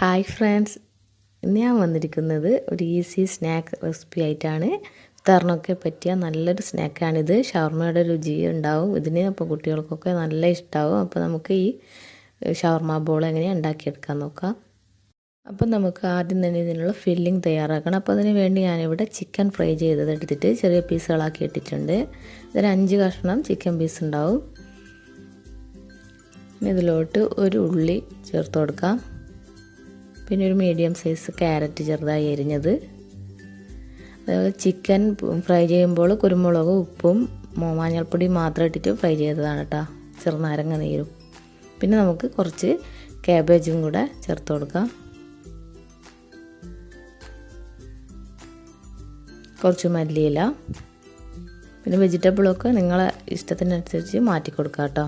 Hi friends, ഇന്ന് ഞാൻ വന്നിരിക്കുന്നത് ഒരു ഈസി സ്നാക്ക് റെസിപ്പി ആയിട്ടാണ്. ഇഫ്താറിനൊക്കെ പറ്റിയ നല്ലൊരു സ്നാക്കാണിത്. ഷവർമ്മയുടെ രുചി ഉണ്ടാവും ഇതിന്. അപ്പോൾ കുട്ടികൾക്കൊക്കെ നല്ല ഇഷ്ടമാവും. അപ്പോൾ നമുക്ക് ഈ ഷവർമ്മ ബോൾ എങ്ങനെയാണ് ഉണ്ടാക്കിയെടുക്കാൻ നോക്കാം. അപ്പം നമുക്ക് ആദ്യം തന്നെ ഇതിനുള്ള ഫില്ലിംഗ് തയ്യാറാക്കണം. അപ്പോൾ അതിന് വേണ്ടി ഞാനിവിടെ ചിക്കൻ ഫ്രൈ ചെയ്തത് എടുത്തിട്ട് ചെറിയ പീസുകളാക്കി ഇട്ടിട്ടുണ്ട്. ഇതിൽ 5 കഷ്ണം ചിക്കൻ പീസ് ഉണ്ടാവും. ഇതിലോട്ട് ഒരു ഉള്ളി ചേർത്ത് കൊടുക്കാം. പിന്നെ ഒരു മീഡിയം സൈസ് ക്യാരറ്റ് ചെറുതായി അരിഞ്ഞത്. അതേപോലെ ചിക്കൻ ഫ്രൈ ചെയ്യുമ്പോൾ കുരുമുളകും ഉപ്പും മഞ്ഞൾപ്പൊടി മാത്രം ഇട്ടിട്ട് ഫ്രൈ ചെയ്തതാണ് കേട്ടോ, ചെറുനാരങ്ങ നീരും. പിന്നെ നമുക്ക് കുറച്ച് കാബേജും കൂടെ ചേർത്ത് കൊടുക്കാം. കുറച്ച് മല്ലിയില, പിന്നെ വെജിറ്റബിളൊക്കെ നിങ്ങളെ ഇഷ്ടത്തിനനുസരിച്ച് മാറ്റി കൊടുക്കാം കേട്ടോ.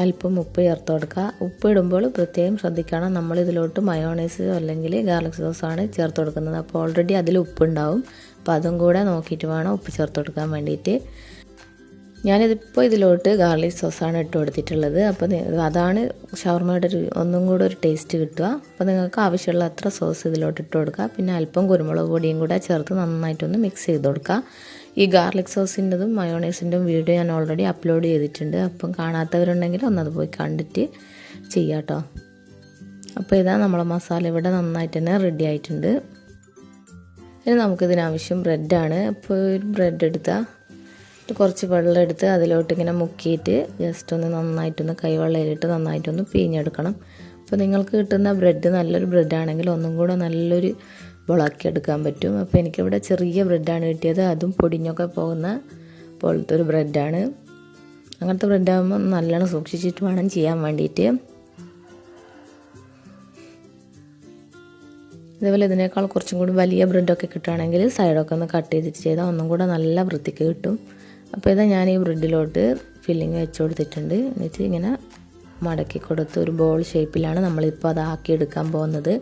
അല്പം ഉപ്പ് ചേർത്ത് കൊടുക്കുക. ഉപ്പ് ഇടുമ്പോൾ പ്രത്യേകം ശ്രദ്ധിക്കണം. നമ്മളിതിലോട്ട് മയോണൈസ് അല്ലെങ്കിൽ ഗാർലിക് സോസാണ് ചേർത്ത് കൊടുക്കുന്നത്. അപ്പോൾ ഓൾറെഡി അതിൽ ഉപ്പുണ്ടാവും. അപ്പോൾ അതും കൂടെ നോക്കിയിട്ട് വേണം ഉപ്പ് ചേർത്ത് കൊടുക്കാൻ വേണ്ടിയിട്ട്. ഞാനിതിപ്പോൾ ഇതിലോട്ട് ഗാർലിക് സോസാണ് ഇട്ട് കൊടുത്തിട്ടുള്ളത്. അപ്പോൾ അതാണ് ഷവർമ്മയുടെ ഒന്നും കൂടെ ഒരു ടേസ്റ്റ് കിട്ടുക. അപ്പോൾ നിങ്ങൾക്ക് ആവശ്യമുള്ള അത്ര സോസ് ഇതിലോട്ട് ഇട്ട് കൊടുക്കുക. പിന്നെ അല്പം കുരുമുളക് പൊടിയും കൂടെ ചേർത്ത് നന്നായിട്ടൊന്ന് മിക്സ് ചെയ്ത് കൊടുക്കുക. ഈ ഗാർലിക് സോസിൻ്റെതും മയോണൈസിൻ്റെയും വീഡിയോ ഞാൻ ഓൾറെഡി അപ്ലോഡ് ചെയ്തിട്ടുണ്ട്. അപ്പം കാണാത്തവരുണ്ടെങ്കിൽ ഒന്നത് പോയി കണ്ടിട്ട് ചെയ്യാം കേട്ടോ. അപ്പോൾ ഇതാ നമ്മളെ മസാല ഇവിടെ നന്നായിട്ട് തന്നെ റെഡി ആയിട്ടുണ്ട്. ഇനി നമുക്കിതിനാവശ്യം ബ്രെഡാണ്. അപ്പോൾ ഒരു ബ്രെഡ് എടുത്താൽ കുറച്ച് വെള്ളം എടുത്ത് അതിലോട്ട് ഇങ്ങനെ മുക്കിയിട്ട് ജസ്റ്റ് ഒന്ന് നന്നായിട്ടൊന്ന് കൈവെള്ളയിലിട്ട് നന്നായിട്ടൊന്ന് പിഴിഞ്ഞെടുക്കണം. അപ്പോൾ നിങ്ങൾക്ക് കിട്ടുന്ന ബ്രെഡ് നല്ലൊരു ബ്രെഡാണെങ്കിൽ ഒന്നും കൂടെ നല്ലൊരു ബോളാക്കി എടുക്കാൻ പറ്റും. അപ്പോൾ എനിക്കിവിടെ ചെറിയ ബ്രെഡാണ് കിട്ടിയത്. അതും പൊടിഞ്ഞൊക്കെ പോകുന്ന പോലത്തെ ഒരു ബ്രെഡാണ്. അങ്ങനത്തെ ബ്രെഡാകുമ്പോൾ നല്ലോണം സൂക്ഷിച്ചിട്ട് വേണം ചെയ്യാൻ വേണ്ടിയിട്ട്. ഇതേപോലെ ഇതിനേക്കാൾ കുറച്ചും കൂടി വലിയ ബ്രെഡൊക്കെ കിട്ടുകയാണെങ്കിൽ സൈഡൊക്കെ ഒന്ന് കട്ട് ചെയ്തിട്ട് ചെയ്താൽ ഒന്നും കൂടെ നല്ല വൃത്തിക്ക് കിട്ടും. അപ്പോൾ ഇതാ ഞാൻ ഈ ബ്രെഡിലോട്ട് ഫില്ലിങ് വെച്ച് കൊടുത്തിട്ടുണ്ട്. എന്നിട്ട് ഇങ്ങനെ മടക്കി കൊടുത്ത് ഒരു ബോൾ ഷേപ്പിലാണ് നമ്മളിപ്പോൾ അത് ആക്കിയെടുക്കാൻ പോകുന്നത്.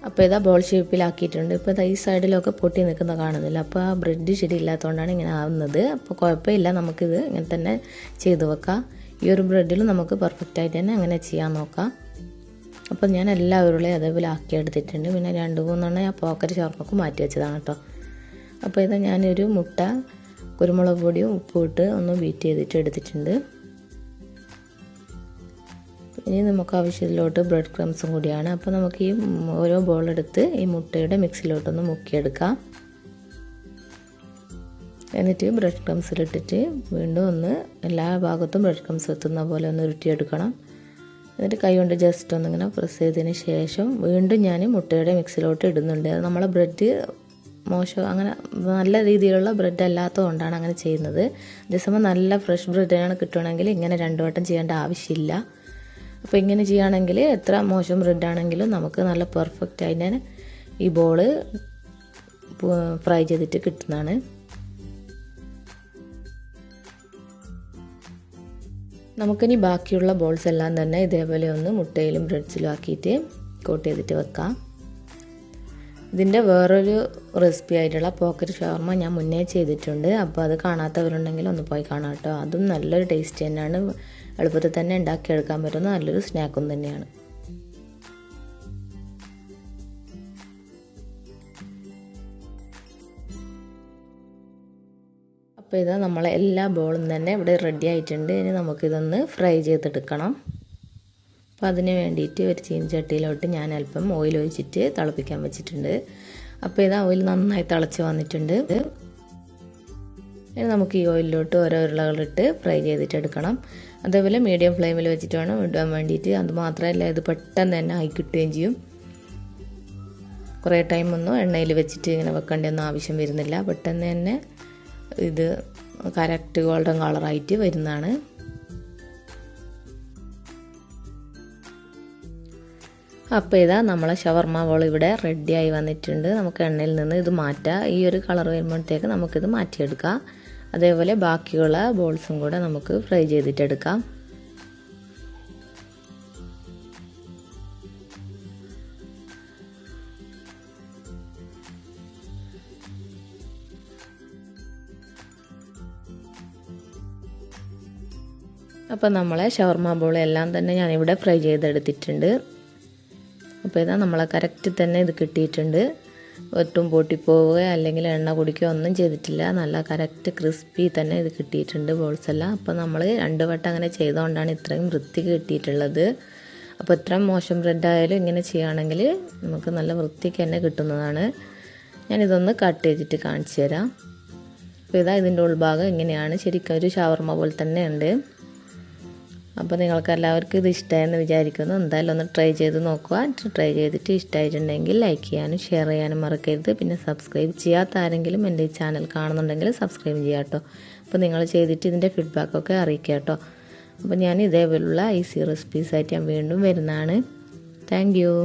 അപ്പോൾ ഇതാ ബോൾ ഷേപ്പിലാക്കിയിട്ടുണ്ട്. ഇപ്പോൾ ഇതാ ഈ സൈഡിലൊക്കെ പൊട്ടി നിൽക്കുന്ന കാണുന്നില്ല. അപ്പോൾ ആ ബ്രെഡ് ശരിയില്ലാത്തതുകൊണ്ടാണ് ഇങ്ങനെ ആവുന്നത്. അപ്പോൾ കുഴപ്പമില്ല, നമുക്കിത് ഇങ്ങനെ തന്നെ ചെയ്ത് വെക്കാം. ഈ ഒരു ബ്രെഡിൽ നമുക്ക് പെർഫെക്റ്റായിട്ട് തന്നെ അങ്ങനെ ചെയ്യാൻ നോക്കാം. അപ്പോൾ ഞാൻ എല്ലാ ഉരുളയും അതേപോലെ ആക്കിയെടുത്തിട്ടുണ്ട്. പിന്നെ 2-3 എണ്ണം ഞാൻ പോക്കറ്റ് ഷവർമ്മക്ക് മാറ്റി വെച്ചതാണ് കേട്ടോ. അപ്പോൾ ഇതാ ഞാനൊരു മുട്ട കുരുമുളക് പൊടിയും ഉപ്പും ഇട്ട് ഒന്ന് ബീറ്റ് ചെയ്തിട്ട് എടുത്തിട്ടുണ്ട്. ഇനി നമുക്ക് ആവശ്യത്തിലോട്ട് ബ്രെഡ് ക്രംസും കൂടിയാണ്. അപ്പോൾ നമുക്ക് ഈ ഓരോ ബോൾ എടുത്ത് ഈ മുട്ടയുടെ മിക്സിലോട്ടൊന്ന് മുക്കിയെടുക്കാം. എന്നിട്ട് ബ്രെഡ് ക്രംസിലിട്ടിട്ട് വീണ്ടും ഒന്ന് എല്ലാ ഭാഗത്തും ബ്രെഡ് ക്രംസ് എത്തുന്ന പോലെ ഒന്ന് ഉരുട്ടിയെടുക്കണം. എന്നിട്ട് കൈ കൊണ്ട് ജസ്റ്റ് ഒന്നിങ്ങനെ പ്രസ് ചെയ്തതിന് ശേഷം വീണ്ടും ഞാൻ മുട്ടയുടെ മിക്സിലോട്ട് ഇടുന്നുണ്ട്. നമ്മളെ ബ്രെഡ് മോശം അങ്ങനെ നല്ല രീതിയിലുള്ള ബ്രെഡ് അല്ലാത്തതുകൊണ്ടാണ് അങ്ങനെ ചെയ്യുന്നത്. അതേസമയം നല്ല ഫ്രഷ് ബ്രെഡാണ് കിട്ടുകയാണെങ്കിൽ ഇങ്ങനെ 2 വട്ടം ചെയ്യേണ്ട ആവശ്യമില്ല. അപ്പോൾ ഇങ്ങനെ ചെയ്യുകയാണെങ്കിൽ എത്ര മോശം ബ്രെഡാണെങ്കിലും നമുക്ക് നല്ല പെർഫെക്റ്റ് ആയിട്ട് ഈ ബോള് ഫ്രൈ ചെയ്തിട്ട് കിട്ടുന്നതാണ്. നമുക്കിനി ബാക്കിയുള്ള ബോൾസ് എല്ലാം തന്നെ ഇതേപോലെ ഒന്ന് മുട്ടയിലും ബ്രെഡ്സിലും ആക്കിയിട്ട് കോട്ട് ചെയ്തിട്ട് വെക്കാം. ഇതിൻ്റെ വേറൊരു റെസിപ്പി ആയിട്ടുള്ള പോക്കറ്റ് ഷവർമ്മ ഞാൻ മുന്നേ ചെയ്തിട്ടുണ്ട്. അപ്പോൾ അത് കാണാത്തവരുണ്ടെങ്കിൽ ഒന്ന് പോയി കാണാം കേട്ടോ. അതും നല്ലൊരു ടേസ്റ്റ് തന്നെയാണ്. എളുപ്പത്തിൽ തന്നെ ഉണ്ടാക്കിയെടുക്കാൻ പറ്റുന്ന നല്ലൊരു സ്നാക്കും തന്നെയാണ്. അപ്പോൾ ഇതാ നമ്മളെ എല്ലാ ബോളും തന്നെ ഇവിടെ റെഡി ആയിട്ടുണ്ട്. ഇനി നമുക്കിതൊന്ന് ഫ്രൈ ചെയ്തെടുക്കണം. അപ്പോൾ അതിന് വേണ്ടിയിട്ട് ഒരു ചീനച്ചട്ടിയിലോട്ട് ഞാൻ അല്പം ഓയിൽ ഒഴിച്ചിട്ട് തിളപ്പിക്കാൻ വെച്ചിട്ടുണ്ട്. അപ്പോൾ ഇതാ ഓയിൽ നന്നായി തിളച്ച് വന്നിട്ടുണ്ട്. ഇനി നമുക്ക് ഈ ഓയിലിലോട്ട് ഓരോ ഉരുളകളിട്ട് ഫ്രൈ ചെയ്തിട്ട് എടുക്കണം. അതേപോലെ മീഡിയം ഫ്ലെയിമിൽ വെച്ചിട്ട് വേണം ഇടാൻ വേണ്ടിയിട്ട്. അത് മാത്രമല്ല ഇത് പെട്ടെന്ന് തന്നെ ആയി കിട്ടുകയും ചെയ്യും. കുറേ ടൈമൊന്നും എണ്ണയിൽ വെച്ചിട്ട് ഇങ്ങനെ വെക്കേണ്ടതൊന്നും ആവശ്യം വരുന്നില്ല. പെട്ടെന്ന് തന്നെ ഇത് കറക്റ്റ് ഗോൾഡൻ കളറായിട്ട് വരുന്നതാണ്. അപ്പോൾ ഇതാ നമ്മളെ ഷവർമ്മ ബോൾ ഇവിടെ റെഡിയായി വന്നിട്ടുണ്ട്. നമുക്ക് എണ്ണയിൽ നിന്ന് ഇത് മാറ്റാം. ഈ ഒരു കളർ വരുമ്പോഴത്തേക്ക് നമുക്കിത് മാറ്റിയെടുക്കാം. അതേപോലെ ബാക്കിയുള്ള ബോൾസും കൂടെ നമുക്ക് ഫ്രൈ ചെയ്തിട്ടെടുക്കാം. അപ്പോൾ നമ്മളെ ഷവർമ ബോൾ എല്ലാം തന്നെ ഞാനിവിടെ ഫ്രൈ ചെയ്തെടുത്തിട്ടുണ്ട്. അപ്പോൾ ഇതാ നമ്മളെ കറക്റ്റ് തന്നെ ഇത് കിട്ടിയിട്ടുണ്ട്. ഒട്ടും പൊട്ടിപ്പോവുക അല്ലെങ്കിൽ എണ്ണ കുടിക്കുകയോ ഒന്നും ചെയ്തിട്ടില്ല. നല്ല കറക്റ്റ് ക്രിസ്പി തന്നെ ഇത് കിട്ടിയിട്ടുണ്ട് ബോൾസ് എല്ലാം. അപ്പോൾ നമ്മൾ 2 വട്ടം അങ്ങനെ ചെയ്തുകൊണ്ടാണ് ഇത്രയും വൃത്തിക്ക് കിട്ടിയിട്ടുള്ളത്. അപ്പോൾ ഇത്രയും മോശം ബ്രെഡ് ആയാലും ഇങ്ങനെ ചെയ്യുകയാണെങ്കിൽ നമുക്ക് നല്ല വൃത്തിക്ക് തന്നെ കിട്ടുന്നതാണ്. ഞാനിതൊന്ന് കട്ട് ചെയ്തിട്ട് കാണിച്ചു തരാം. അപ്പോൾ ഇതാ ഇതിൻ്റെ ഉൾഭാഗം ഇങ്ങനെയാണ്. ശരിക്കും ഒരു ഷവർമ പോലെ തന്നെ ഉണ്ട്. അപ്പോൾ നിങ്ങൾക്ക് എല്ലാവർക്കും ഇത് ഇഷ്ടമായെന്ന് വിചാരിക്കുന്നു. എന്തായാലും ഒന്ന് ട്രൈ ചെയ്ത് നോക്കുക. ട്രൈ ചെയ്തിട്ട് ഇഷ്ടമായിട്ടുണ്ടെങ്കിൽ ലൈക്ക് ചെയ്യാനും ഷെയർ ചെയ്യാനും മറക്കരുത്. പിന്നെ സബ്സ്ക്രൈബ് ചെയ്യാത്ത ആരെങ്കിലും എൻ്റെ ഈ ചാനൽ കാണുന്നുണ്ടെങ്കിൽ സബ്സ്ക്രൈബ് ചെയ്യാം കേട്ടോ. അപ്പോൾ നിങ്ങൾ ചെയ്തിട്ട് ഇതിൻ്റെ ഫീഡ്ബാക്കൊക്കെ അറിയിക്കുക കേട്ടോ. അപ്പോൾ ഞാൻ ഇതേപോലുള്ള ഈസി റെസിപ്പീസായിട്ട് ഞാൻ വീണ്ടും വരുന്നതാണ്. Thank you.